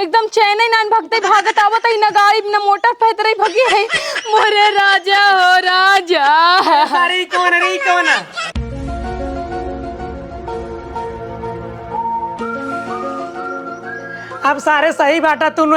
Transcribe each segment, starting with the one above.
एकदम चैन ही नान भगते भागत आवत ही ना गाड़ी ना मोटर फैतरे भगी है मोरे राजा हो राजा। अरे कौन अरे कौन अब सारे सही बाटा तू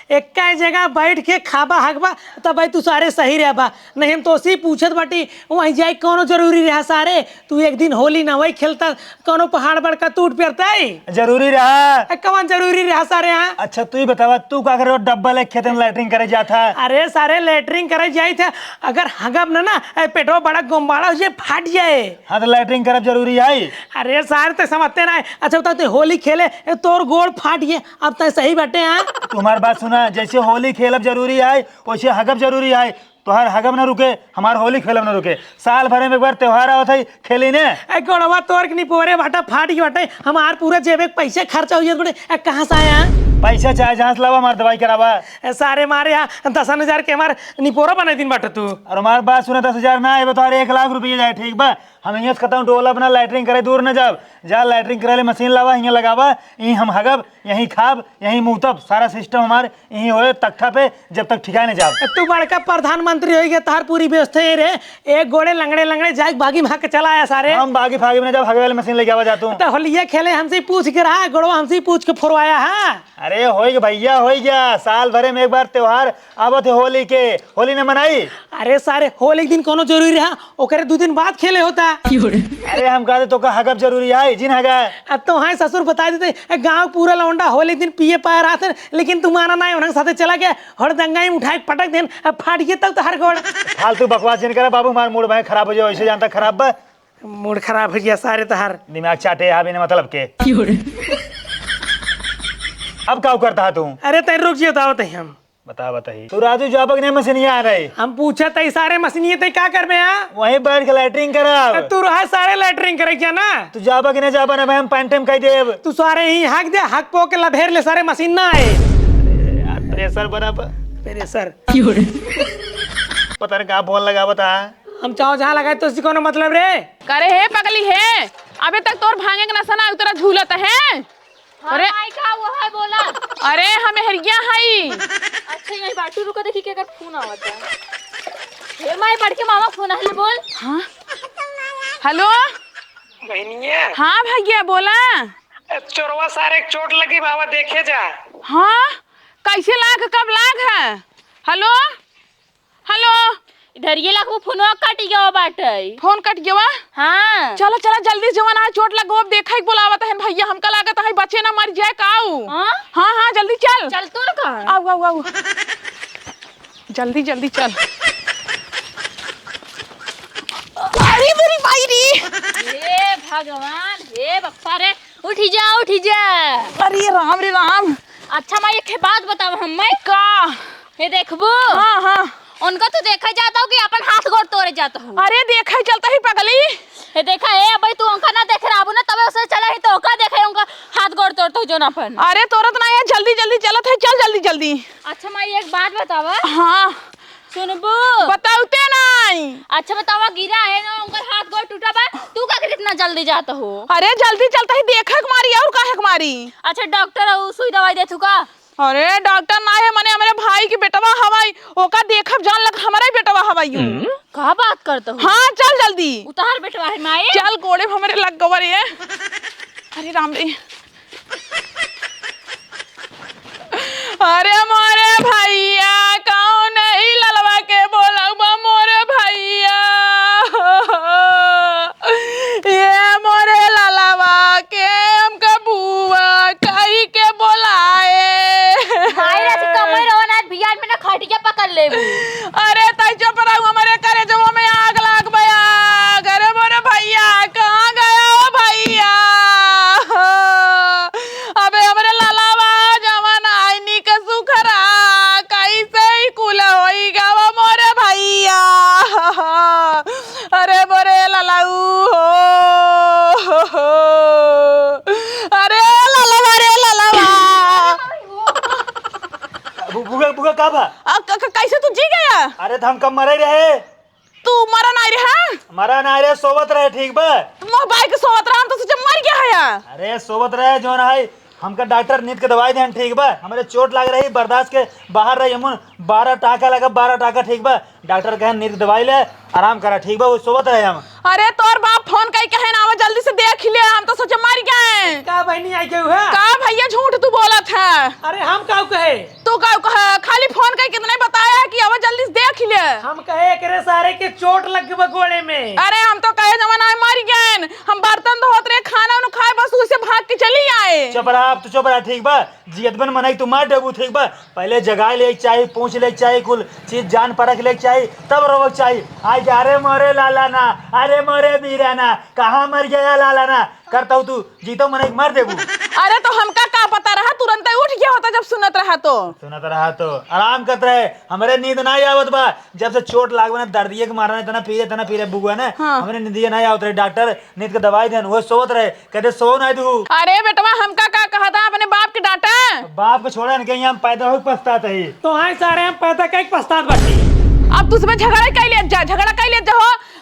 एक जगह बैठ के खाबा हकबा तब भाई तू सारे सही रह बा नहीं हम तो उसी पूछत बाटी वहीं जाए कौनो जरूरी रहा सारे तू एक दिन होली ना वही खेलता कौनो पहाड़ बड़का टूट पेरता जरूरी रहा कौन जरूरी रहा सारे यहाँ। अच्छा तू ही बतावा तू का करे डब्बा ले खेत में लैटरिंग करे जाता। अरे सारे लैटरिंग करे जाए थे अगर हगब ना पेटवा बड़ा गोम्बाड़ा हो जाए फाट जाए। हाँ तो लैटरिंग करब जरूरी है। अरे सारे तो समझते ना। अच्छा बता तू होली खेले तोर गोड़ फाट गए अब तो सही बाटे हैं। तुम्हारी बात सुना जैसे होली खेलब जरूरी है वैसे हगब जरूरी है। तोहर हगब न रुके हमार होली खेलब न रुके साल भरे में एक बार त्योहार आवत है खेली ने गोड़वा तोर के पोरे बाटा फाट गई बाटे हमार पूरा जेब पैसे खर्चा हो जाए बड़े कहाँ से आया पैसा चाहे जहाँ से लावा हमार दवाई करावा सारे मारे यहाँ 10,000 के हमार निपोरा बना दिन बाटे तू और हमार बात सुना 10,000 ना आए तुम्हारे 1 लाख रुपये जाए ठीक बा हम यहाँ खत्म टोला अपना लैटरिंग करे दूर न जाब जा लैटरिंग करे मशीन लावा यहाँ लगावा यहीं हम हगब यहीं खाब यहीं मुँहतब सारा सिस्टम हमारे यहीं हो तख्ता पे जब तक ठिकाने जाओ। तू बड़का प्रधानमंत्री हो गया तार पूरी व्यवस्था ही रे एक गोड़े लंगड़े जाए बागी भाग के चला आया सारे हम बागी फागी में जब हगे वाले मशीन लेके आवा जाता हूँ तो होलिया खेले हमसे पूछ के रहा गोड़वा हमसे पूछ के फुरवाया। हाँ अरे हो गया भैया हो गया साल भरे में एक बार त्योहार आवत है होली के होली ने मनाई। अरे सारे होली के दिन कोनो जरूरी रहा ओकरे 2 दिन बाद खेले होता। अरे हम कहते तो का हगब जरूरी है जिन हगा अब तो हाँ ससुर बता देते गांव पूरा लौंडा होली दिन पिए पाया रहा था लेकिन तुम्हारा ना उन्हें साथे चला गया हर दंगा ही उठाए पटक देन अब फाट गया तब तो हर गोड़ फालतू बकवास जिन करा बाबू हमारा मूड भाई खराब हो जाए वैसे जानता खराब बा मूड खराब हो गया सारे तो हर दिमाग चाटे यहाँ बिना मतलब के अब क्या करता है तू। अरे तेरे रुक जियो बताओ हम बता बताइए तू राजू जॉब ने मशीन आ रही हम पूछा तई सारे मशीनिये तई क्या कर वहीं बैठ के लैटरिंग करा तू रहा सारे लैटरिंग करे क्या ना तू जाबा कि नहीं जाबा ना भाई हम पैंट टाइम कह देब तू सारे ही हक दे हक पो के लभेर ले सारे मशीन ना आए यार प्रेशर बराबर प्रेशर पता नहीं कहाँ फोन लगा बता हम चाहो जहाँ लगाए तो कोनो मतलब रे करे है पगली है अबे तक तोर भांगे के नशा ना उतरा झूलत है। अरे का वो है बोला अरे हमें हरिया है। अच्छा यही बाटू रुको देखी के अगर फोन आवता है हे माई पढ़ के मामा फोन है बोल। हाँ हेलो बहनिया हाँ भैया बोला चोरवा सारे चोट लगी बाबा देखे जा। हाँ कैसे लाग कब लाग है हेलो हेलो इधर ये लाख वो फोनवा कट गया बाटे फोन कट गया। हाँ चलो चलो जल्दी जवान है चोट लगो अब देखा ही बोलावत है भैया हमका लागत है बच्चे ना मर जाए काऊ। हाँ हाँ हाँ जल्दी चल चल तू ना आओ आओ आओ जल्दी जल्दी चल। अरे मेरी मायरी हे भगवान हे बप्पा रे उठी जा अरे राम रे राम। अच्छा माई एक बात बताओ हम मैं का हे देखबो हाँ हाँ उनका तो देखा जाता हो कि अपन हाथ गोड़ तोड़े जाता हो। अरे देखा ही चलता ही पगली हे देखा है भाई तू उनका ना देख रहा ना तबे उसे चला ही तो का देखे उनका हाथ गोड़ तोड़ता हो जो ना अपन। अरे तोरत ना है जल्दी जल्दी चलत है चल जल्दी जल्दी। अच्छा माई एक बात बतावा हाँ सुनबू बताते नहीं। अच्छा बतावा गिरा है ना उनका हाथ गोड़ टूटा बा तू का इतना जल्दी जाता हो। अरे जल्दी चलता ही देखा मारी और काहे मारी। अच्छा डॉक्टर सुई दवाई दे थुका। अरे डॉक्टर ना है मने हमारे भाई की बेटवा हवाई ओका देखब जान लग हमारा बेटवा हवाई का बात करता हो। हाँ चल जल्दी उतार बेटवा है माई चल गोड़े हमारे लग गवर ये। अरे राम रे अरे मोरे भैया कौन ही ललवा के बोलबा मोरे भैया ये मोरे ललवा के हमका बुआ कही के बोलाए माई रे कमई रवना बियान में ना खटिया पकड़ लेबू। अरे तई चुप रहो हमारे करे जो में आग लाग बया अरे मोरे भैया कहाँ गया ओ भैया अबे हमारे ललावा जवान आईनी के सुखरा कैसे ही कुला होईगा वो मोरे भैया अरे मोरे ललाऊ हो अरे ललावा रे ललावा बुगा बुगा का बा कैसे तू जी गया। अरे तो हम कब मरे रहे तू मरा नहीं रहा मरा ना रहे सोवत रहे ठीक बा तुम बाइक सोवत रहा तो तुझे मर गया है। अरे सोवत रहे जो ना है हमका डॉक्टर नींद के दवाई दें ठीक बा, हमारे चोट लग रही बर्दाश्त के बाहर रही हम 12 टाका लगा 12 टाका ठीक बा, डॉक्टर कहे नींद दवाई ले आराम करा ठीक बा, वो सोवत रहे हम। अरे तोर बाप फोन कई कहे ना आवा जल्दी से देख ले, हम तो सोचे मर गए। का बहनी आई क्यों है? का भैया झूठ तू बोला था? अरे हम का कहे? तू का कहे? खाली फोन कई कितने बताया है कि आवा जल्दी से देख ले। हम कहे एकरे सारे के चोट लग गई गोड़े में। अरे हम तो कहे जमाना में मर गए, हम बर्तन धोत रहे खाना उन खाए बस उसे भाग के चली आए। चुप रहा, अब तो चुप रहा ठीक बा, जियतबन मनाई तू मार देबू ठीक बा, पहले जगह ले चाहिए, पूछ ले चाहिए, कुल चीज जान परख ले चाहिए, तब रोक चाहिए। आज अरे मोरे लाला ना, अरे मोरे बीरा ना, कहाँ मर गया लाला ना करता हूँ, तू जीतो मनाई मार देबू। अरे तो हमका का पता रहा, तुरंत ही उठ गया होता जब सुनत रहा तो। सुनत रहा तो आराम करत रहे, हमारे नींद ना आवत बा, जब से चोट लागवे ना दर्दिये के मारना तना पीरे बुआ ना, हाँ। हमारे नींदिये ना आवत रहे, डॉक्टर नींद के दवाई देन वो सोवत रहे, कहते सो ना तू। अरे बेटवा हमका का कहा था अपने बाप के डांटा? बाप को छोड़ा इनके यहाँ पैदा हो पछताता ही। तो हाँ सारे हम पैदा कई पछतात बाटी। अब तुझमें झगड़ा कर लिया जा, झगड़ा कर लिया जा।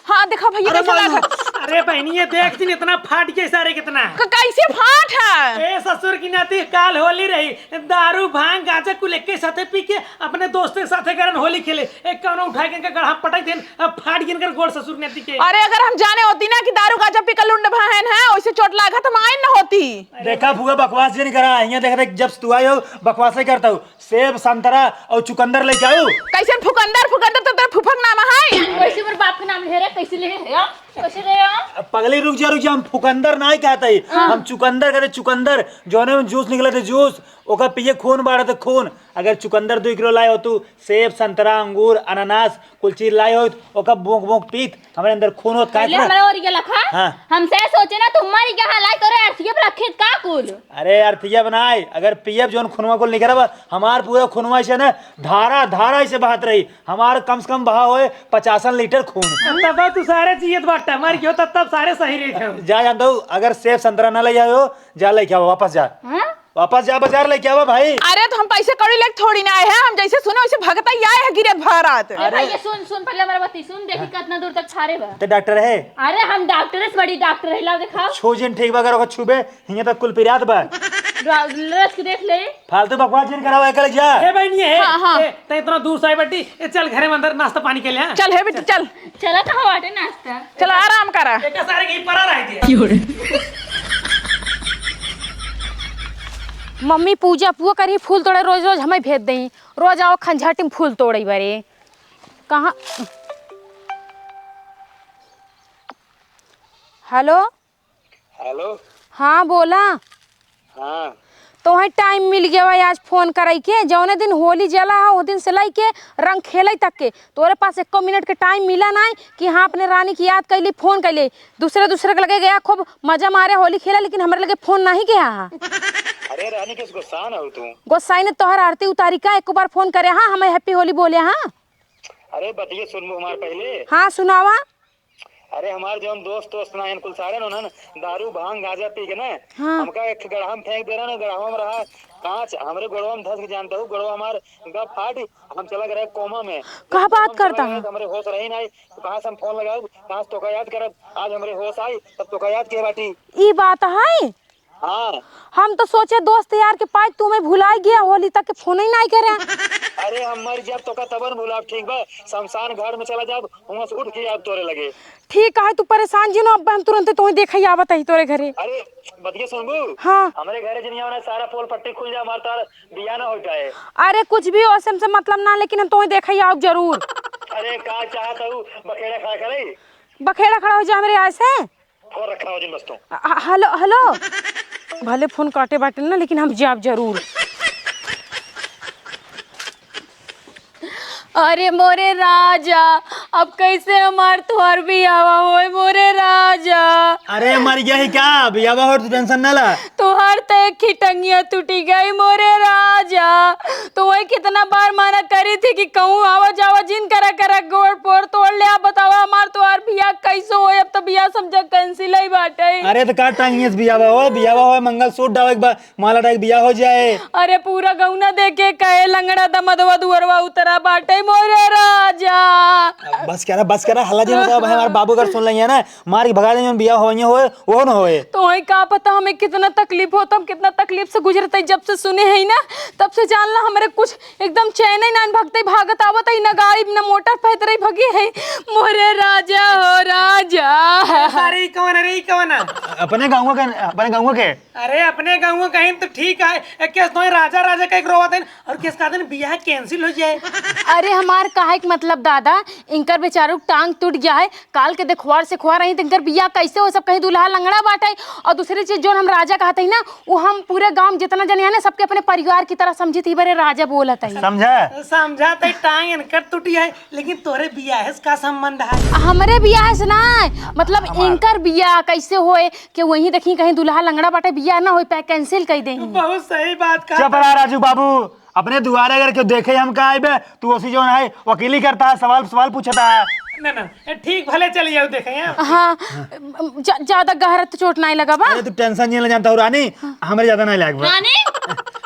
हाँ देखो भैया कैसे लगा। अरे बहनी ये देख तीन इतना फाट के सारे कितना कैसे फाट है? ए ससुर की नाती काल होली रही, दारू भांग गांजा कुल एक साथे पी के अपने दोस्तों के साथे करन होली खेले, एक कौनो उठा के गढ़ा पटक देन, अब फाट गिन कर गोड़ ससुर नाती के। अरे अगर हम जाने होती ना कि दारू गांजा पी कर लुंड बहन है वैसे चोट लागा तो माइन न होती। देखा फुगा बकवास भी नहीं करा, यहाँ देख रहे जब तू आई हो बकवास ही करता हूँ, सेब संतरा और चुकंदर लेके आओ। कैसे फुकंदर फुकंदर तो तेरा फुफक नाम है। वैसे मेरे बाप का नाम ले रहा, कैसे ले रहे हो? कैसे ले रहे हो? पगली रुक जा, हम फुकंदर ना ही कहते ही, हम चुकंदर कहते, चुकंदर जो में जूस निकले थे जूस, ओका पिए खून बाढ़े थे खून। अगर चुकंदर 2 किलो लाए हो तू, सेब संतरा अंगूर अनानास कुल चीज लाए हो, ओका बोंक बोंक पीत हमारे अंदर खून होत पहले का। हमारा और ये लखा हाँ। हमसे सोचे ना तुम्हारी क्या हालात करे ऐसी पर रखे का कुल। अरे अर्थिया बनाए, अगर पियब जोन खुनवा को निकल हमार पूरा खुनवा से ना धारा धारा से बहत रही, हमार कम से कम बहा होए 50 लीटर खून। तब तू सारे जियत बाटा मर गयो तब सारे सही रहे। जा जानता हूँ, अगर सेब संतरा ना ले आओ जा लेके आओ, वापस जा। हाँ? वापस जा बाजार लेके आओ भाई। अरे तो हम पैसे कौड़ी लेके थोड़ी ना आए हैं, हम जैसे सुनो वैसे भगता ही आए हैं गिरे भरात। अरे भैया सुन सुन पहले मेरा बात सुन, देखी कितना दूर तक छारे बा। ते डॉक्टर है? अरे हम डॉक्टर से बड़ी डॉक्टर है, ला दिखाओ। छोजिन ठीक बा, अगर ओके छुबे हियां तक कुल पिरात बा। रस के देख ले। फालतू बकवास जिन कराओ एकल जा। ए बहनी है, हाँ, हाँ। ते इतना दूर से आई बटी, चल घरे में अंदर नाश्ता पानी के लिए। चल है बेटी चल चला कहाँ बाटे नाश्ता? चल आराम करा। एक सारे कहीं परा रहे थे। मम्मी पूजा पुआ करी, फूल तोड़े रोज रोज हमें भेज दई, रोज आओ खंझाटी में फूल तोड़े बारे। कहाँ? Hello hello. हाँ बोला। हाँ तो वही टाइम मिल गया भाई आज फोन कराई के, जौने दिन होली जला है वो दिन से लाई के रंग खेले तक के तोरे पास 1 मिनट के टाइम मिला ना कि हाँ अपने रानी की याद कैली फोन कैली, दूसरे के लगे गया खूब मजा मारे होली खेला, लेकिन हमारे लगे फोन नहीं गया। अरे रानी किस गुस्सा ना हो तू? गोसाई ने तोहर आरती उतारी का, एक बार फोन करे हाँ हमें हैप्पी होली बोले। हाँ अरे बतिए सुन हमार पहले। हाँ सुनावा। अरे हमार जो दोस्त ना इनकुल सारे ना दारू भांग गांजा पी के ना हाँ। हमका एक गड़हा में फेंक दे रहा ना, गड़हा में रहा कांच हमरे गोड़वा में धस के, जानता हूँ गोड़वा हमार गप फाट, हम चला गए कोमा में। कहाँ बात करता है? हमारे होश रही नहीं, तो कहाँ से हम फोन लगाओ, कहाँ से तोका याद करब, आज हमारे होश आई तब तोका याद किए बाटी। ई बात है। हाँ हम तो सोचे दोस्त यार के पास तुम्हें भुलाई गया, होली तक के फोन ही नहीं करे। अरे हम मर जब तो का तबर भूला ठीक बा, शमशान घाट में चला जाब, वहां से उठ के याद तोरे लगे। ठीक है तू परेशान जी ना, अब हम तुरंत तुम्हें देखा आवत है तोरे घरे। अरे बतिए सुनबू। हाँ हमारे घरे जनिया में सारा पोल पट्टी खुल जा, हमार तार बिया ना हो जाए। अरे कुछ भी औसम से मतलब ना, लेकिन हम तुम्हें देखा आओ जरूर। अरे का चाहत हूँ बखेड़ा खा करे, बखेड़ा खड़ा हो जा मेरे ऐसे। फोन रखा हो जिन बस्तों। हेलो हेलो भले फोन काटे बाटे ना, लेकिन हम जाब जरूर। अरे मोरे राजा अब कैसे हमार तोहर भी आवा होए मोरे राजा। अरे मर गया ही क्या, बियावा हो टेंशन ना ला। तोहर तो एक ही टंगिया टूटी गई मोरे राजा, तो वही कितना बार माना करी रही थी कि कहूँ आवा जावा जिन करा करा गोड़ पोड़ तोड़ ले। आप बतावा हमार तो यार बिया कैसे हो? अब तो बिया समझा कैंसिल ही बाटे। अरे तो काट टांगिए बियावा हो मंगलसूत्र डाल एक बार माला डाल बिया हो जाए। अरे पूरा गौना देखे कहे लंगड़ा दमदवा दुअरवा उतरा बाटे मोरे राजा। बस करा हल्ला जी मत हमारे बाबू अगर सुन लेंगे ना मार के भगा देंगे बिया होए वो ना होए। तो वही का पता हमें कितना तकलीफ होता, हम कितना तकलीफ से गुजरते जब से सुने है ना तब से जानला हमारे कुछ एकदम चैन ही ना भगते भागत आवत है ना गाड़ी ना मोटर पैदल ही भगी है मोरे राजा हो राजा। अरे कौन अपने गाँव के अरे अपने गाँव कहीं तो ठीक है केस तो राजा राजा का एक रोवा देन और केस का दिन बियाह कैंसिल हो जाए। अरे हमार काहे के मतलब दादा इनकर बेचारू टांग टूट गया है काल के देखवार से खुआ रही इनकर बियाह कैसे हो सब कहीं दूल्हा लंगड़ा बाटे। और दूसरी चीज जो हम राजा कहते हैं ना वो हम पूरे गांव जितना जने है ना सबके अपने परिवार की तरह समझी थी बरे राजा बोलत है। समझा तो टांग इनकर टूटी है लेकिन तोरे बियाह का संबंध है। हमरे बियाह से ना मतलब इनकर बियाह कैसे होए कि वही देखी कहीं दूल्हा लंगड़ा बाटे बियाह ना हो पाए कैंसिल कर दे। बहुत सही बात कहा। चुप रहा राजू बाबू अपने दुआरे अगर क्यों देखे हम कहा आए तू उसी जो है वकीली करता है सवाल पूछता है। ना ठीक भले चली जाओ देखे हाँ ज्यादा गहरा तो चोट नहीं लगा बा। तू टेंशन नहीं ले जानता हूँ रानी हमारे ज्यादा नहीं लग रानी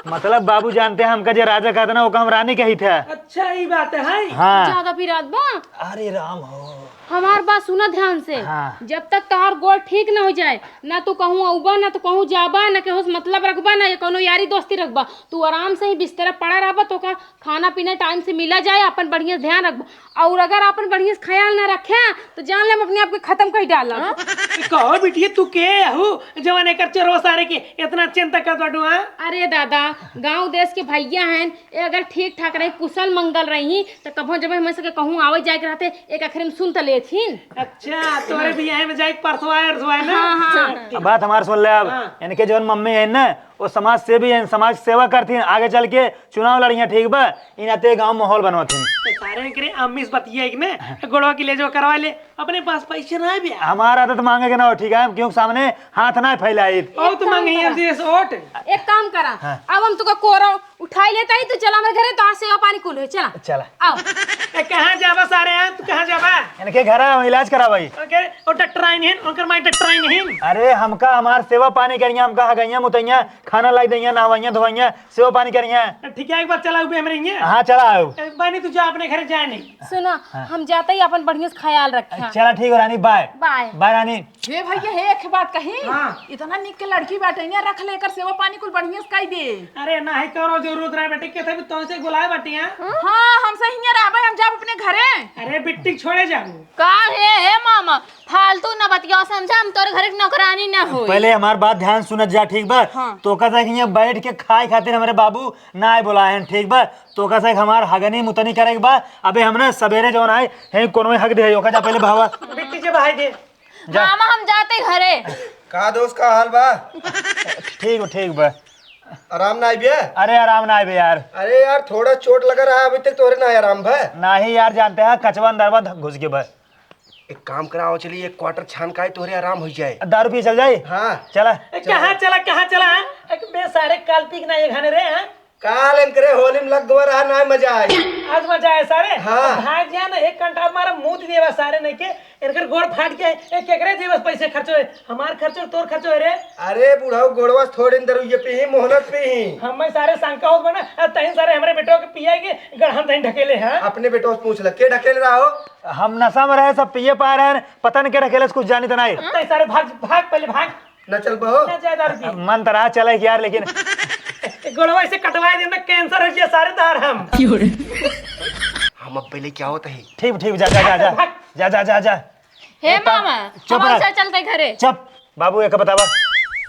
मतलब बाबू जानते हैं हमका जो राजा कहते ना वो हम रानी कही थे। अच्छा ही बात है। हाँ ज्यादा भी रात बा। अरे राम हो हमार बात सुना ध्यान से। हाँ। जब तक तोहार गोड़ ठीक ना हो जाए ना तो कहूँ अउबा ना तो कहूँ जाबा ना कहूँ मतलब रखबा ना कोनो यारी दोस्ती रखबा तू आराम से ही बिस्तर पड़ा रहबा तो का खाना पीना टाइम से मिला जाए अपन बढ़िया ध्यान रखबा और अगर अपन बढ़िया ख्याल ना रखे तो जान ले अपने आप को खत्म कर डाला। कहो बिटिया तू के हूँ जवान कर चोरवा सारे के इतना चिंता कर बाटू। अरे दादा गांव देश के भैया हैं ये अगर ठीक ठाक रही कुशल मंगल रही तो कभो जब हम सके कहूँ आवे जाए रहते एक आखिर में सुन तो लेथिन। अच्छा तोरे बियाह में जाए परसों आए ना। हाँ। बात हमारे सुन ले अब इनके जो मम्मी है ना वो समाज सेवी है समाज सेवा करती हैं आगे चल के चुनाव लड़ी ठीक बा इन आते गाँव माहौल बनवाती हैं। सारे करे अम्मीस बतिया एक ने गोड़वा की ले जो करवा ले अपने पास पैसे ना भी हमारा आदत मांगे ना हो ठीक है क्योंकि सामने हाथ ना फैलाई ओ तो मांगे हमसे वोट। एक काम करा अब हम तुका कोरा उठाई लेता ही तो चला मेरे घरे तो सेवा पानी कुल हो चला चला आओ। कहाँ जाबा सारे हैं तू कहाँ जाबा? इनके घर इलाज करा भाई और डॉक्टर आइन हैं उनकर माई डॉक्टर आइन हैं। अरे हमका हमार सेवा पानी करिए हमका हगैया मुतैया खाना लाई दैया नहवाइया धोइया सेवा पानी करिए। ठीक है एक बार चला हुए हमरे यहाँ। हाँ चला आओ बानी तू जा अपने घर जाए नहीं। सुनो हम जाते ही अपन बढ़िया से ख्याल रखे। चला ठीक है रानी बाय बाय बाय रानी। हे भैया हे एक बात कही इतना निक के लड़की बाटे ने रख लेकर सेवा पानी कुल बढ़िया से कई दे। अरे ना ही करो जरूरत रहे बेटे के थे तो से बुलाए बटिया। हाँ हम सही है रहबे हम जाब अपने घरे। अरे बिट्टी छोड़े जाऊ का हे मामा फालतू ना बतिया समझा हम तोरे घर के नौकरानी ना हो। पहले हमार बात ध्यान सुनत जा ठीक बा। तो का यहाँ बैठ के खाए खातिर हमारे बाबू ना आए बोला है ठीक बा। तो का हमार हगनी मुतनी करे के बा अबे हमने सवेरे जो आए है कोनो हक दे ओका जा पहले भावा बिट्टी जे भाई दे मामा हम जाते घरे। का दोस्त का हाल बा? ठीक बा। आराम ना आइबे? अरे आराम ना आए यार। अरे यार थोड़ा चोट लगा रहा है अभी तक तोरे ना आराम भा? ना ही यार जानते हैं कचवा अंदरवा घुस के बस। एक काम कराओ चलिए एक क्वार्टर छान का तोरे आराम हो जाए। दारू पी चल जाए। हाँ चला कहाँ चला बे सारे काल्पिक ना ये खाने रे हैं काल करे होली में लग दो रहा ना मजा आई। आज मजा है सारे। हाँ। भाग जा ना एक घंटा हमारा मुंह देवा सारे नहीं के इनकर गोड़ फाट के एक केकरे देवस पैसे खर्चो है हमार खर्चो तोर खर्चो है रे। अरे बुढ़ाऊ गोड़वा थोड़े अंदर ये पी मोहनत पी हम सारे शंका हो बना तहीं सारे हमारे बेटो के पिया के गढ़म तहीं ढकेले हैं। अपने बेटो से पूछ ल के ढकेल रहा हो? हम नशा में रहे सब पिए पा रहे हैं पता नहीं क्या ढकेले कुछ जानी तो नहीं। तहीं सारे भाग पहले भाग न चल बहो ना जाए दारू पी मन तरह चले यार लेकिन गोड़वा से कटवाए देना कैंसर हो गया सारे तार हम अब पहले क्या होता है? ठीक जा हे मामा चुप हम रह। ऐसे चलते घरे। चुप बाबू एक बतावा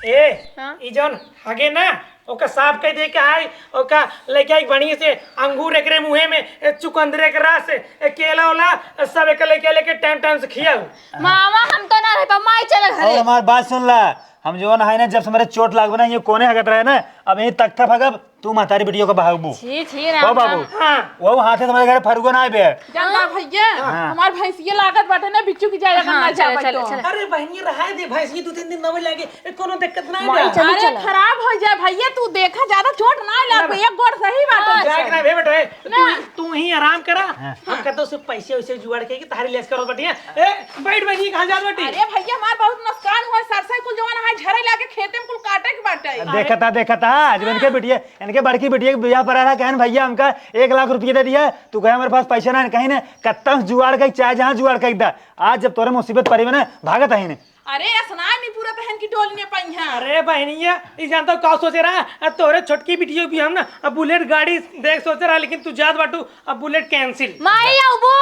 ई जौन हगे ना ओका साफ कह दे के आई ओका लेके आई बढ़िया से अंगूर एकरे मुहे में चुकंदरे के रस केला वाला सब एक लेके टाइम से खियाऊ। मामा हम तो ना रह पा माई चले और घरे। हमारी बात सुन ला हम जो है ना जब हमारे चोट लागबे ना ये कोने हगत रहे ना अब यही तख्ता भगब तू महतारी बेटियों का बहाबू छी छी ओ राम बाबू राम। वो हाथे तुम्हारे घर फरुगो ना बे जानता भैया हमार भैंसिया लागत बाटे ना बिच्छू की जाया करना हाँ, चलो, चाहता चलो, तो चलो। अरे बहनी रहा दे भैंसी 2-3 दिन नवे लागे कोनो दिक्कत नहीं माई बा चलो, अरे चलो। खराब हो जाए भैया तू देखा ज्यादा चोट ना लग एक गोड़ सही बात जाग ना बे बेटा तू ही आराम करा हम कहते उसे पैसे वैसे जुगाड़ के तारी लेस करो बटिया ए बैठ बहनी कहां जा बटी अरे भैया हमार बहुत नुकसान हुआ सरसों कुल जवान है झरे लाके खेते में कुल काटे के बाटे देखता आज इनके बेटिया इनके बड़की बेटिया के ब्याह पर आ रहा कहन भैया हमका 1 लाख रुपये दे दिया तू कहे हमारे पास पैसा ना कहीं ने कत्ता जुगाड़ के चाहे जहाँ जुगाड़ कर दा आज जब तोरे मुसीबत पड़ी में ना भागत है अरे स्नान नहीं पूरा तहन की डोली ने पाई है अरे बहनिया ये जानता हूँ का सोचे रहा तोरे छोटकी बिटियो भी हम ना अब बुलेट गाड़ी देख सोच रहा लेकिन तू जात बाटू अब बुलेट कैंसिल माई आबू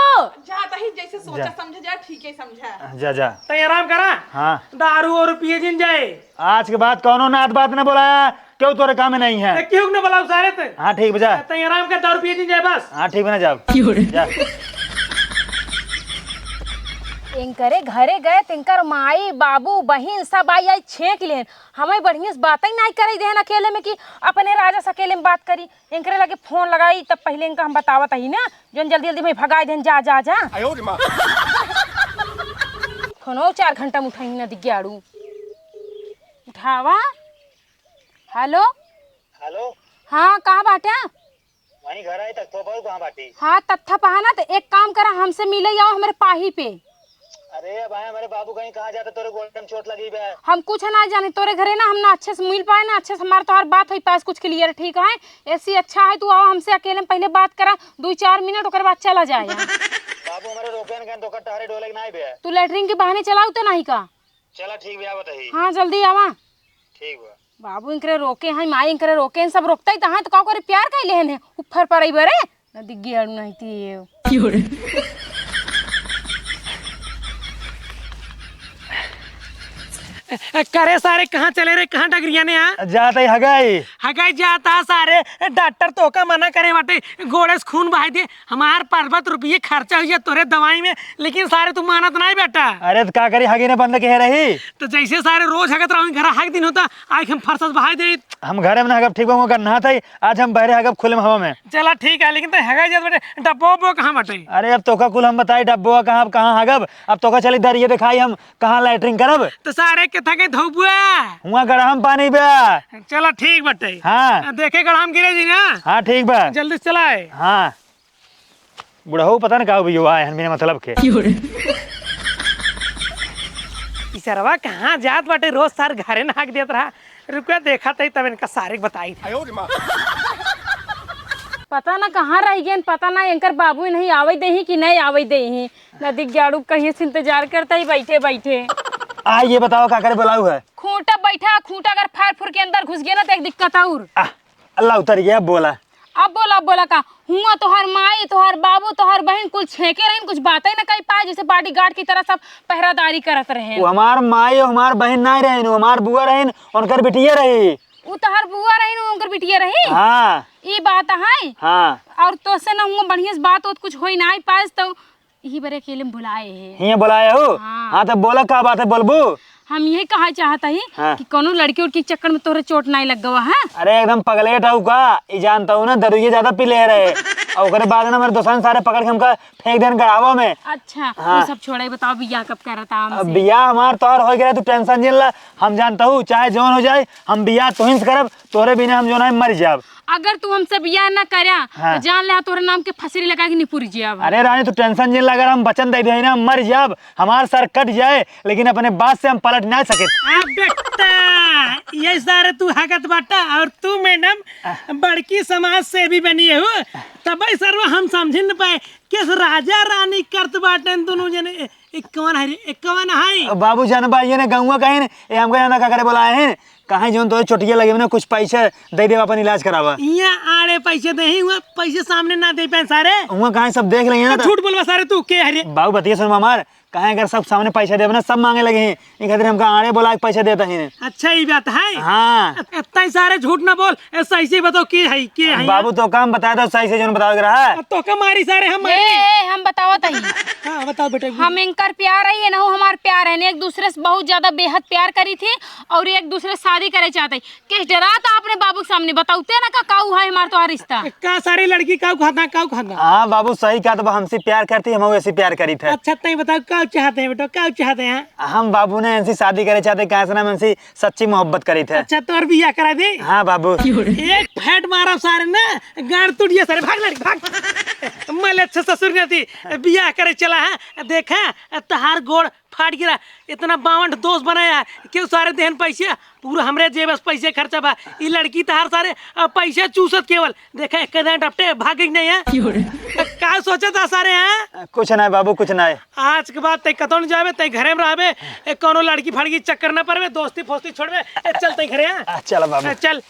जाता ही जैसे सोचा समझा जाए ठीक है समझा जा जा तय आराम करा हाँ दारू और रुपये जिन जाए आज के बाद कौनो नात बात न बोलाया क्यों तोरे काम में नहीं है क्यों न बोला सारे ते हाँ ठीक बजा तय आराम कर दारू पिए जिन जाए बस हाँ ठीक बना जाओ जा इनकरे घरे गए तिनकर माई बाबू बहिन सब आई आई छेक लेन हमें बढ़िया से बातें नहीं करे देहन अकेले में कि अपने राजा से अकेले में बात करी इनकरे लगे फोन लगाई तब पहले इनका हम बतावत ही ना जो जल्दी जल्दी में भगाई देन जा जा जा फोनो 4 घंटा में उठाई ना दिग्याड़ू उठावा हेलो हेलो हाँ कहाँ बाटे वहीं घर आई तक तो बहुत कहाँ बाटी हाँ तत्था पहाना तो एक काम करा हमसे मिले आओ हमारे पाही पे अरे अब आए हमारे बाबू कहीं कहाँ जाते तोरे गोल्डन चोट लगी बे हम कुछ ना जाने तोरे घरे ना हम ना अच्छे से मिल पाए ना अच्छे से हमारे तो हर बात हुई पास कुछ क्लियर ठीक है ऐसी अच्छा है तू आओ हमसे अकेले में पहले बात करा 2-4 मिनट ओकर बाद चला जाए बाबू हमारे रोके न तो टहरे डोले नहीं बे तू लेटरिन के बहाने चलाऊ तो नहीं का चला ठीक भैया बताइए हाँ जल्दी आवा ठीक बा बाबू इनकरे रोके हैं माई इनकरे रोके हैं सब रोकता ही तो का करे प्यार का लेन है ऊपर पर आई बरे न दिग्गी अड़ू नहीं थी करे सारे कहाँ चले रे कहाँ डगरिया ने जाते ही हगाई हगाई जाता सारे डॉक्टर तो का मना करे बाटे गोड़े से खून बहा दिए हमार 5 रुपये खर्चा हुई तोरे दवाई में लेकिन सारे तू मानत नहीं बेटा अरे तो का करी हगी ने बंद कह रही तो जैसे सारे रोज हगत रहो घर हक दिन होता आज हम फरसत बहा दे हम घर में हगब ठीक बा नहा था आज हम बहरे हगब खुले में हवा में चला ठीक है लेकिन तो हगाई जात बेटे डब्बो बो कहाँ बटे अरे अब तोका कुल हम बताई डब्बो कहाँ कहाँ हगब अब तोका चली दरिये दिखाई हम कहाँ लैटरिंग करब तो सारे के थके धोबुआ हुआ गड़ाम पानी बे चला ठीक बटे हाँ देखे गड़ाम गिरे जी ना हाँ ठीक बा जल्दी से चलाए हाँ बुढ़ऊ पता न का युवा है मेरे मतलब के इसरवा कहाँ जात बाटे रोज सार घरे ना हक देत रहा रुपया देखा था तब इनका सारे बताई पता ना कहाँ रह गए पता ना इनकर बाबू नहीं आवे दे कि नहीं आवे दे नदी गाड़ू कहीं से इंतजार करता ही बैठे बैठे आ ये बताओ का करे बुलाऊ है खूंटा बैठा खूंटा अगर फाड़ फुर के अंदर घुस गया ना तो एक दिक्कत और अल्लाह उतर गया बोला अब बोला का हुआ तोहर माई तोहर बाबू तोहर बहन कुल छेके रही कुछ बातें ना कही पाए जैसे बॉडीगार्ड की तरह सब पहरादारी करत रहे वो हमार माई हमार बहन नहीं रही हमार बुआ रही उनकर बिटिया रही वो तोहर बुआ रही उनकर बिटिया रही हाँ ये बात है हाँ और तो से ना हुआ बढ़िया से बात कुछ हो ना पास तो यही बड़े अकेले में बुलाए हैं ये बुलाया हो हाँ। हाँ तो बोला का बात है बोलबू हम यही कहा चाहता ही हाँ। कि कोनो लड़की उड़की के चक्कर में तोरे चोट नहीं लग गवा है अरे एकदम पगलेट हूँ का ये जानता हूँ ना दरुए ज्यादा पी ले रहे और ओकरे बाद ना मेरे दोस्तन सारे पकड़ के हमका फेंक देन गड़ावा में अच्छा हाँ। वो सब छोड़े बताओ बिया कब कर रहा अब बिया हमार तोहर हो गया तू टेंशन जिन ला हम जानता हूँ चाहे जौन हो जाए हम बिया तुहिंस करब तोरे बिना हम जो है मर जाब अगर तू हमसे बिया ना करया हाँ। तो जान ले तोरे नाम के फसरी लगा के निपुरी जियाब अरे रानी तू टेंशन जिन ला अगर हम बचन दे दे ना हम मर जाब हमार सर कट जाए लेकिन अपने बात से हम पलट ना सके बेटा ये सारे तू हगत बाटा और तू मैडम बड़की समाज से भी बनी हो तब सर्व हम समझ न पाए किस राजा रानी करत बाटे दोनों जने कौन है कौन है बाबू जान भाई ने गंगा कहीं ये हमको जाना का करे बोलाए हैं कहीं जो तो चोटिया लगे ना कुछ पैसे दे दे अपन इलाज करावा यहाँ आड़े पैसे दे हुआ पैसे सामने ना दे पाए सारे वहाँ कहीं सब देख लेंगे ना झूठ बोलवा सारे तू के हरे बाबू बताइए सुन मामार कहीं अगर सब सामने पैसे देवे ना सब मांगे लगे हैं ये खातिर हमका आड़े बोला के पैसे देता है अच्छा ही बात है हाँ इतना ही सारे झूठ ना बोल ऐसा ऐसे बताओ के है बाबू तो काम बताया था सही से जो बताओ रहा तो का मारी सारे हम हम बताओ तही हाँ बताओ बेटा। हम इनकर प्यार है ना हमार प्यार है एक दूसरे से बहुत ज्यादा बेहद प्यार करी थी और एक दूसरे से शादी करे चाहते किस डरा था अपने बाबू के सामने बताते ना का है हमार तो रिश्ता का सारी लड़की काऊ खाना। हाँ बाबू सही कहा, तो हमसे प्यार करती हम वैसे प्यार करी थे। अच्छा तई बताओ का चाहते हैं बेटा, का चाहते हैं? हम बाबू ने इनसे शादी करे चाहते, कहा से ना इनसे सच्ची मोहब्बत करी थे। अच्छा तो और बिया करा दे। हाँ बाबू एक फैट मारा सारे ना गाड़ टूट गया सारे, भाग लड़की भाग। मले अच्छा ससुर ने थी बिया करे चला है, देखा तहार गोड़ फाट गिरा, इतना 52 दोस्त बनाया क्यों सारे देहन पैसे पूरा हमरे जेब से पैसे खर्चा बा। ये लड़की तहार सारे पैसे चूसत केवल, देखा एक डपटे भाग नहीं है। का सोचा था सारे हैं? कुछ नहीं बाबू कुछ नहीं। आज के बाद तय कतौ नहीं जाबे, तय घरे में रहबे, कोनो लड़की फड़की चक्कर न पड़बे, दोस्ती फोस्ती छोड़बे, चल तय घरे। चल बाबू चल।